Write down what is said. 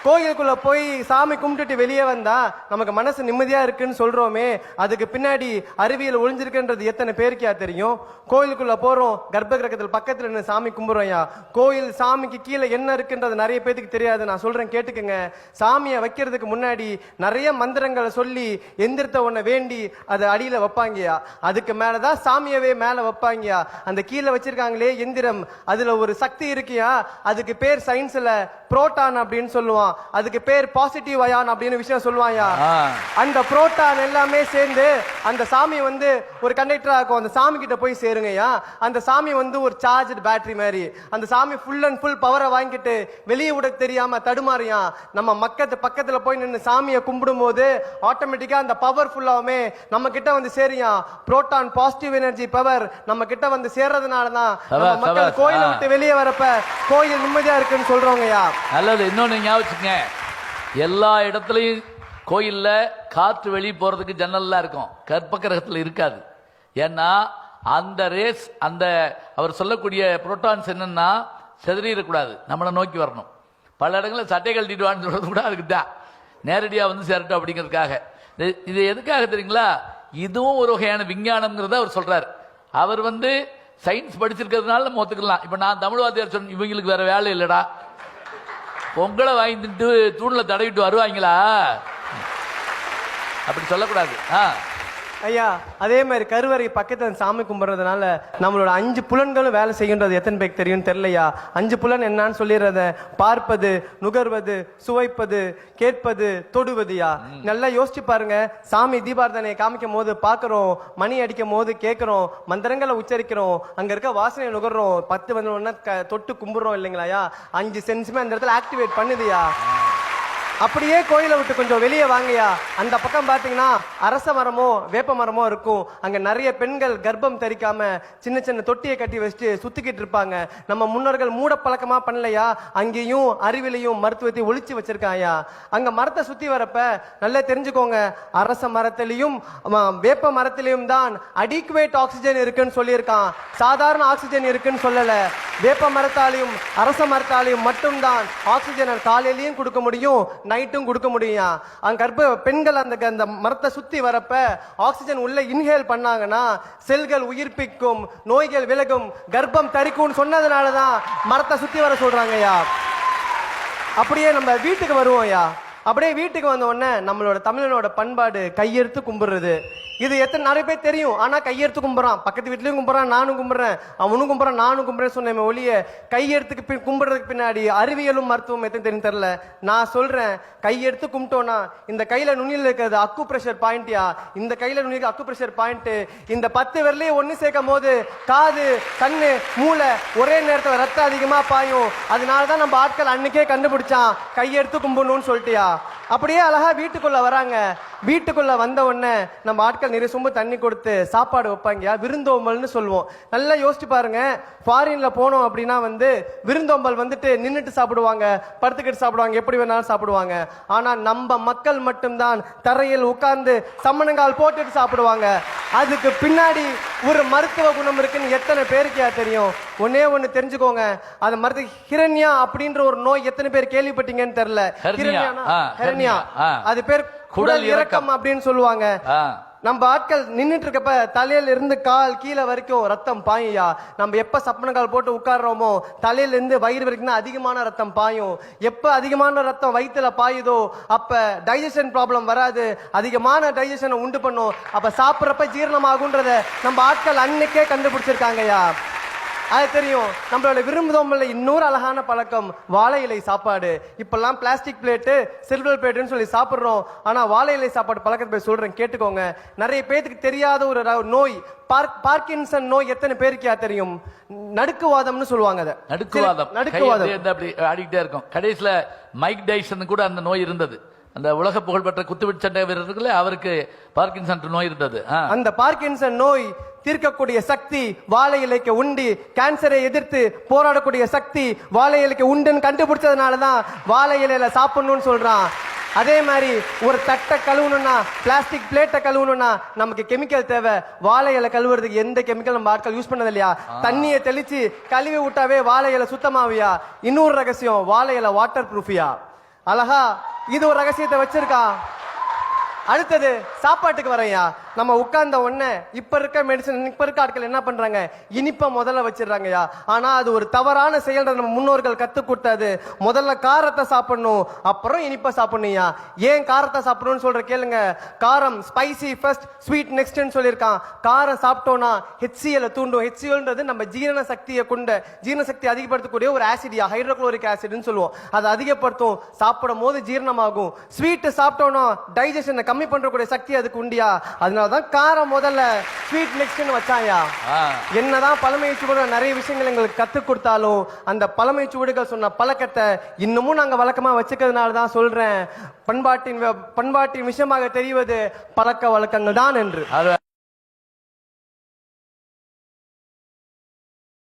கோயிலுக்குள்ள போய் சாமி கும்பிட்டுட்டு வெளியே வந்தா நமக்கு மனசு நிம்மதியா இருக்குன்னு சொல்றோமே, அதுக்கு பின்னாடி அறிவியல் ஒளிஞ்சிருக்குன்றது எத்தனை பேருக்கா தெரியும்? கோயிலுக்குள்ள போறோம், கர்ப்ப கிரகத்தில் பக்கத்துல நின்று சாமி கும்பிடுறோம்யா. கோயில் சாமிக்கு கீழே என்ன இருக்குன்றது நிறைய பேருக்கு தெரியாது. நான் சொல்றேன் கேட்டுக்குங்க. சாமியை வைக்கிறதுக்கு முன்னாடி நிறைய மந்திரங்களை சொல்லி எந்திரத்தை ஒன்ன வேண்டி அதை அடியில வைப்பாங்கயா. அதுக்கு மேலதான் சாமியவே மேல வைப்பாங்கயா. அந்த கீழே வச்சிருக்காங்களே எந்திரம், அதுல ஒரு சக்தி இருக்கியா. அதுக்கு பேர் சயின்ஸ்ல புரோட்டான் அப்படின்னு சொல்லுவான். அதுக்கு பேர் பாசிட்டிவ் அயான் அப்படின்னு விஷயம் சொல்லுவாயா. அந்த புரோட்டான் எல்லாமே சேர்ந்து அந்த சாமி வந்து ஒரு கண்டக்டரா இருக்கும். அந்த சாமி கிட்ட போய் சேருங்கயா. அந்த சாமி வந்து ஒரு சார்ஜ் பேட்டரி மாதிரி. அந்த சாமி ஃபுல் அண்ட் ஃபுல் பவரை வாங்கிட்டு வெளியே விட தெரியாம தடுமாறியா. நம்ம பக்கத்துல போய் நின்று சாமியை கும்பிடும் போது ஆட்டோமேட்டிக்கா அந்த பவர் ஃபுல்லாவுமே நம்ம கிட்ட வந்து சேரியா. புரோட்டான் பாசிட்டிவ் எனர்ஜி பவர் நம்ம கிட்ட வந்து சேர்றதுனாலதான் மக்கள் கோயிலை விட்டு வெளியே வரப்ப கோயில் நிம்மதியா இருக்குன்னு சொல்றோங்கயா. நல்லது. இன்னொன்னு ஞாபகம், எல்லா இடத்துலையும் கோயில்ல காற்று வெளியே போறதுக்கு ஜன்னல்லாம் இருக்கும், கர்ப்ப கிரகத்தில் இருக்காது. ஏன்னா அந்த ரேஸ், அந்த அவர் சொல்லக்கூடிய புரோட்டான்ஸ் என்னன்னா செதறிடக்கூடாது, நம்மளை நோக்கி வரணும். பல இடங்களில் சட்டை கழட்டிட்டு வான்னு சொல்றது கூட அதுக்கு தான், நேரடியாக வந்து சேரட்டும் அப்படிங்கிறதுக்காக. இது எதுக்காக தெரியுங்களா? இதுவும் ஒரு வகையான விஞ்ஞானம்ங்கிறத அவர் சொல்றாரு. அவர் வந்து சயின்ஸ் படிச்சிருக்கிறதுனால நம்ம ஒத்துக்கலாம். இப்போ நான் தமிழ் வாத்தியார் சொன்ன இவங்களுக்கு வேற வேலை இல்லடா, பொங்கலை வாங்கிட்டு தூணில் தடவிட்டு வருவாங்களா, அப்படி சொல்லக்கூடாது. ஐயா, அதே மாதிரி கருவறை பக்கத்துல சாமி கும்பிடுறதுனால நம்மளோட 5 புலன்களும் வேலை செய்கின்றது எத்தனை பேருக்கு தெரியும் தெரியலையா? 5 புலன் என்னன்னு சொல்லிடுறத, பார்ப்பது, நுகர்வது, சுவைப்பது, கேட்பது, தொடுவதுயா. நல்லா யோசிச்சு பாருங்க. சாமி தீபாரதனை காமிக்கும் போது பாக்குறோம், மணி அடிக்கும் போது கேட்கிறோம், மந்திரங்களை உச்சரிக்கிறோம், அங்க இருக்க வாசனை நுகர்றோம், 10 வந்து தொட்டு கும்பிடுறோம் இல்லைங்களாயா. 5 சென்ஸுமே அந்த இடத்துல ஆக்டிவேட் பண்ணுதுயா. அப்படியே கோயிலை விட்டு கொஞ்சம் வெளியே வாங்கயா. அந்த பக்கம் பாத்தீங்கன்னா அரச மரமோ வேப்ப மரமோ இருக்கும். அங்க நிறைய பெண்கள் கர்ப்பம் தரிக்காம சின்ன சின்ன தொட்டியை கட்டி வச்சுட்டு சுத்திக்கிட்டு இருப்பாங்க. நம்ம முன்னோர்கள் மூட பழக்கமா பண்ணலையா? அங்கேயும் அறிவிலையும் மருத்துவத்தை ஒழிச்சு வச்சிருக்காயா. அங்க மரத்தை சுத்தி வரப்ப நல்லா தெரிஞ்சுக்கோங்க, அரச மரத்திலையும் வேப்ப மரத்திலையும் தான் அடிக்குவேட் ஆக்சிஜன் இருக்குன்னு சொல்லியிருக்கான். சாதாரண ஆக்சிஜன் இருக்குன்னு சொல்லல. வேப்ப மரத்தாலையும் அரச மரத்தாலையும் மட்டும்தான் ஆக்சிஜனை காலையிலையும் கொடுக்க முடியும், நைட்டும் கொடுக்க முடியும். அங்க கர்ப்ப பெண்கள் அந்த மரத்தை சுத்தி வரப்ப ஆக்சிஜன் உள்ள இன்ஹேல் பண்ணாங்கன்னா செல்கள் உயிர்ப்பிக்கும், நோய்கள் விலகும், கர்ப்பம் தரிக்கும் சொன்னதுனாலதான் மரத்தை சுத்தி வர சொல்றாங்கய்யா. அப்படியே நம்ம வீட்டுக்கு வருவோம்யா. அப்படியே வீட்டுக்கு வந்த உடனே நம்மளோட தமிழனோட பண்பாடு கையெடுத்து கும்பிடுறது. இது எத்தனை நிறைய பேர் தெரியும். ஆனா கையெடுத்து கும்பிட்றான், பக்கத்து வீட்லயும் கும்பிட்றான், நானும் கும்பிட்றேன், அவனும் கும்பிட்றான், நானும் கும்பிட்றேன் சொன்ன ஒளிய கையெடுத்துக்கு கும்பிடுறதுக்கு பின்னாடி அறிவியலும் மருத்துவம் எத்தனை தெரியும் தெரியல. நான் சொல்றேன், கையெடுத்து கும்பிட்டோம்னா இந்த கையில நுனியில் இருக்கிறது அக்கு பிரஷர் பாயிண்ட்யா. இந்த கையில நுனி அக்கு பிரஷர் பாயிண்ட். இந்த 10 விரலையும் ஒன்னு சேர்க்கும் போது காது, கண்ணு, மூளை ஒரே நேரத்தில் ரத்தம் அதிகமா பாயும். அதனாலதான் நம்ம ஆட்கள் அன்னைக்கே கண்டுபிடிச்சான் கையெடுத்து கும்பிடணும்னு சொல்லிட்டியா. அப்படியே அழகா வீட்டுக்குள்ள வராங்க. வீட்டுக்குள்ள வந்த உடனே நம்ம ஆட்கள் நிறைய சொம்பு தண்ணி கொடுத்து சாப்பாடு வைப்பாங்க, விருந்தோம்பல்னு சொல்லுவோம். நல்லா யோசிச்சு பாருங்க. ஃபாரின்ல போனோம் அப்படின்னா வந்து விருந்தோம்பல் வந்துட்டு நின்றுட்டு சாப்பிடுவாங்க, படுத்துக்கிட்டு சாப்பிடுவாங்க, எப்படி வேணாலும் சாப்பிடுவாங்க. ஆனா நம்ம மக்கள் மட்டும்தான் தரையில் உட்கார்ந்து சம்மணங்கால் போட்டுட்டு சாப்பிடுவாங்க. அதுக்கு பின்னாடி ஒரு மருத்துவ குணம் இருக்குன்னு எத்தனை பேருக்கு தெரியும்? ஒன்னே ஒண்ணு தெரிஞ்சுக்கோங்க, அந்த மருத்துவ ஹிரண்யா அப்படின்ற ஒரு நோய் எத்தனை பேர் கேள்விப்பட்டீங்கன்னு தெரியல. ஹிரண்யா, அது பேர் குடல் இறக்கம் அப்படின்னு சொல்லுவாங்க. நம்ம ஆட்கள் நின்றுட்டு இருக்கப்ப தலையில இருந்து கால் கீழே வரைக்கும் ரத்தம் பாயா. நம்ம எப்ப சப்பன கால் போட்டு உட்கார்றோமோ தலையில இருந்து வயிறு வரைக்கும் அதிகமான ரத்தம் பாயும். எப்ப அதிகமான ரத்தம் வயிற்றுல பாயுதோ அப்ப டைஜஷன் ப்ராப்ளம் வராது, அதிகமான டைஜஷனை உண்டு பண்ணும். அப்ப சாப்பிட்றப்ப ஜீரணமாகுன்றத நம்ம ஆட்கள் அன்னைக்கே கண்டுபிடிச்சிருக்காங்கயா. அது தெரியும். நம்மளோட விரும்புதோம்பல்ல இன்னொரு அழகான பழக்கம் வாழை இலை சாப்பாடு. இப்பெல்லாம் பிளாஸ்டிக் பிளேட்டு, சில்வர் பிளேட்டுன்னு சொல்லி சாப்பிடுறோம். ஆனா வாழை இலை சாப்பாடு பழக்கத்தை போய் சொல்றேன் கேட்டுக்கோங்க. நிறைய பேருக்கு தெரியாத ஒரு நோய் பார்க்கின்சன் நோய் எத்தனை பேருக்கு தெரியும்? நடுக்குவாதம்னு சொல்லுவாங்க. அதை நடுக்குவாதம் அப்படி ஆடிக்கிட்டே இருக்கும். கடைசியில மைக் டைசன் கூட அந்த நோய் இருந்தது. அந்த உலக புகழ்பெற்ற குத்துவிட்டு சண்டை வீரர்களே அவருக்கு பார்க்கின்சன் நோய் இருந்தது. அந்த பார்க்கின்சன் நோய் தீர்க்கக்கூடிய சக்தி வாழை இலைக்கு உண்டு. கேன்சரை எதிர்த்து போராடக்கூடிய சக்தி வாழை இலைக்கு உண்டுன்னு கண்டுபிடிச்சதுனாலதான் வாழை இலையில சாப்பிடணும்னு சொல்றான். அதே மாதிரி ஒரு தட்டை கழுவணும்னா, பிளாஸ்டிக் பிளேட்டை கழுவணும்னா நமக்கு கெமிக்கல் தேவை. வாழை இலை கழுவுறதுக்கு எந்த கெமிக்கல் நம்ம ஆட்கள் யூஸ் பண்ணது இல்லையா. தண்ணியை தெளிச்சு கழுவி விட்டாவே வாழை இலை சுத்தமாவியா. இன்னொரு ரகசியம், வாழை இலை வாட்டர் ப்ரூஃபியா. அழகா இது ஒரு ரகசியத்தை வச்சிருக்கான். அடுத்தது சாப்பாட்டுக்கு வரையா. நம்ம உட்கார்ந்த உடனே இப்ப இருக்க மெடிசன், இப்ப இருக்க ஆட்கள் என்ன பண்றாங்க, இனிப்ப முதல்ல வச்சிடறாங்கய்யா. ஆனா அது ஒரு தவறான செயல். நம்ம முன்னோர்கள் கத்து கொடுத்தது முதல்ல காரத்தை சாப்பிடணும், அப்புறம் இனிப்ப சாப்பிடணும்யா. ஏன் காரத்தை சாப்பிடணும்னு சொல்ற கேளுங்க. காரம் ஸ்பைசி ஃபர்ஸ்ட் ஸ்வீட் நெக்ஸ்ட்னு சொல்லியிருக்கான். காரம் சாப்பிட்டோம்னா HCl தூண்டும். HClன்றது நம்ம ஜீரண சக்தியை கொண்ட, ஜீரண சக்தி அதிகப்படுத்தக்கூடிய ஒரு ஆசிடியா, ஹைட்ரோகுளோரிக் ஆசிட்னு சொல்லுவோம். அதை அதிகப்படுத்தும். சாப்பிடும் போது ஜீரணமாகும். ஸ்வீட் சாப்பிட்டோம்னா டைஜஷனை கம்மி பண்றக்கூடிய சக்தி அதுக்கு உண்டியா. அதனாலதான் காரம் முதல்ல ஸ்வீட் நெக்ஸ்ட்னு வச்சாயா. என்னதான் பழமை சுவடுகள் நிறைய விஷயங்கள் எங்களுக்கு கத்துக் கொடுத்தாலும் அந்த பழமை சுவடுகள் சொன்ன பழக்கத்தை இன்னமும் நாங்க வழக்கமா வச்சுக்கிறதுனால தான் சொல்றேன், பண்பாட்டின் விஷயமாக தெரிவது பழக்க வழக்கங்கள் தான் என்று.